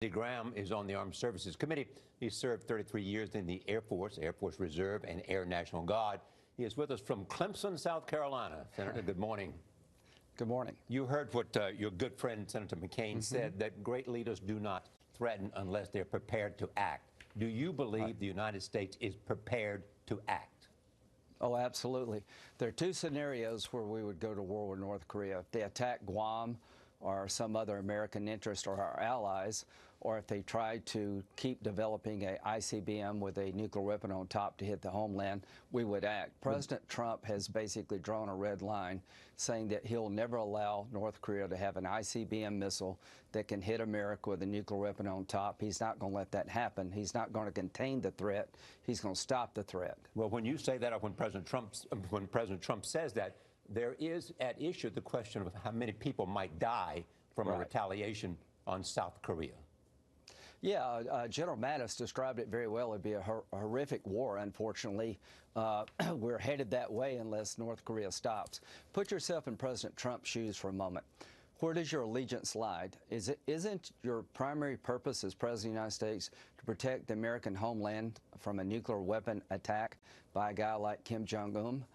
Graham is on the Armed Services Committee. He served 33 years in the Air Force Reserve, and Air National Guard. He is with us from Clemson, South Carolina. Senator, good morning. Good morning. You heard what your good friend Senator McCain said, that great leaders do not threaten unless they're prepared to act. Do you believe the United States is prepared to act? Oh, absolutely. There are two scenarios where we would go to war with North Korea. If they attack Guam or some other American interest or our allies, or if they try to keep developing a ICBM with a nuclear weapon on top to hit the homeland, we would act. President Trump has basically drawn a red line, saying that he'll never allow North Korea to have an ICBM missile that can hit America with a nuclear weapon on top. He's not going to let that happen. He's not going to contain the threat. He's going to stop the threat. Well, when you say that, or when President Trump says that, there is at issue the question of how many people might die from a retaliation on South Korea. Yeah, General Mattis described it very well. It'd be a horrific war, unfortunately. We're headed that way unless North Korea stops. Put yourself in President Trump's shoes for a moment. Where does your allegiance lie? Isn't your primary purpose as President of the United States to protect the American homeland from a nuclear weapon attack by a guy like Kim Jong-un?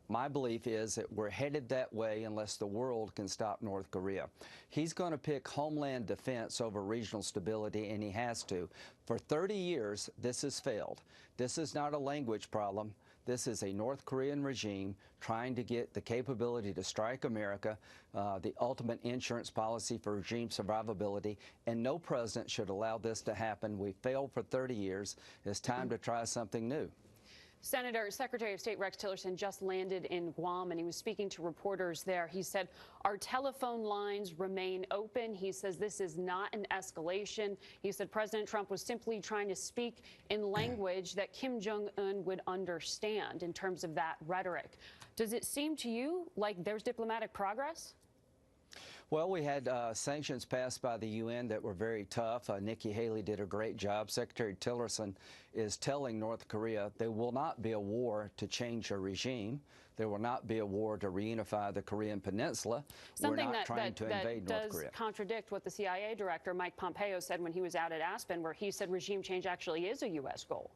My belief is that we're headed that way unless the world can stop North Korea. He's going to pick homeland defense over regional stability, and he has to. For 30 years, this has failed. This is not a language problem. This is a North Korean regime trying to get the capability to strike America, the ultimate insurance policy for regime survivability, and no president should allow this to happen. We failed for 30 years. It's time to try something new. Senator, Secretary of State Rex Tillerson just landed in Guam, and he was speaking to reporters there. He said, our telephone lines remain open. He says this is not an escalation. He said President Trump was simply trying to speak in language that Kim Jong-un would understand in terms of that rhetoric. Does it seem to you like there's diplomatic progress? Well, we had sanctions passed by the UN that were very tough. Nikki Haley did a great job. Secretary Tillerson is telling North Korea there will not be a war to change a regime. There will not be a war to reunify the Korean Peninsula. Something We're not trying to invade North Korea. Does contradict what the CIA director, Mike Pompeo, said when he was out at Aspen, where he said regime change actually is a U.S. goal.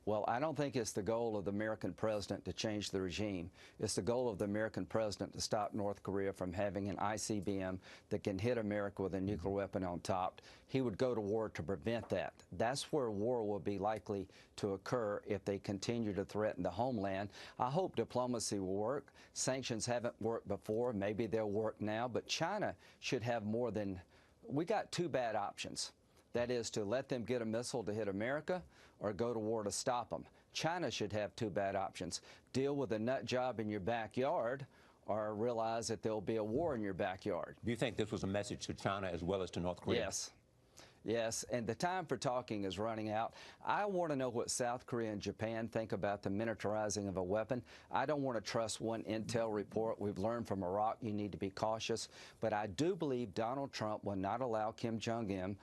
Well, I don't think it's the goal of the American president to change the regime. It's the goal of the American president to stop North Korea from having an ICBM that can hit America with a nuclear weapon on top. He would go to war to prevent that. That's where war will be likely to occur if they continue to threaten the homeland. I hope diplomacy will work. Sanctions haven't worked before. Maybe they'll work now. But China should have more than... We got two bad options. That is to let them get a missile to hit America or go to war to stop them. China should have two bad options. Deal with a nut job in your backyard or realize that there'll be a war in your backyard. Do you think this was a message to China as well as to North Korea? Yes. Yes, and the time for talking is running out. I want to know what South Korea and Japan think about the miniaturizing of a weapon. I don't want to trust one intel report. We've learned from Iraq you need to be cautious. But I do believe Donald Trump will not allow Kim Jong-un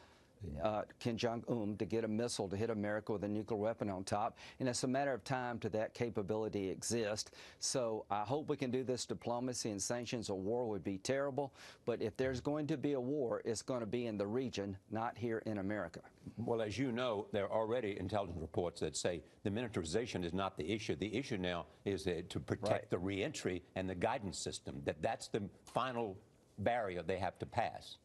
to get a missile to hit America with a nuclear weapon on top. And it's a matter of time till that capability exists. So I hope we can do this diplomacy, and sanctions. A war would be terrible. But if there's going to be a war, it's going to be in the region, not here in America. Well, as you know, there are already intelligence reports that say the militarization is not the issue. The issue now is to protect the reentry and the guidance system. That's the final barrier they have to pass.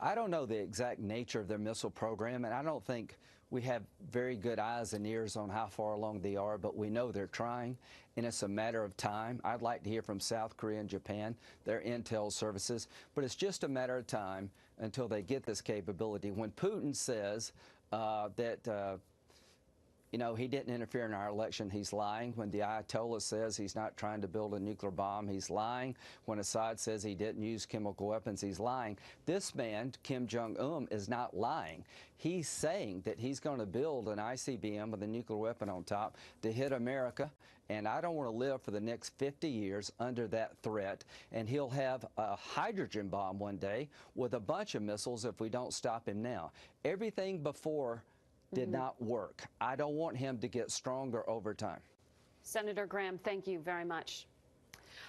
I don't know the exact nature of their missile program, and I don't think we have very good eyes and ears on how far along they are, but we know they're trying, and it's a matter of time. I'd like to hear from South Korea and Japan, their intel services, but it's just a matter of time until they get this capability. When Putin says that you know, he didn't interfere in our election, he's lying. When the Ayatollah says he's not trying to build a nuclear bomb, he's lying. When Assad says he didn't use chemical weapons, he's lying. This man, Kim Jong-un, is not lying. He's saying that he's going to build an ICBM with a nuclear weapon on top to hit America, and I don't want to live for the next 50 years under that threat. And he'll have a hydrogen bomb one day with a bunch of missiles if we don't stop him now. Everything before did not work. I don't want him to get stronger over time. Senator Graham, thank you very much.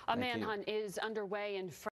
A manhunt is underway in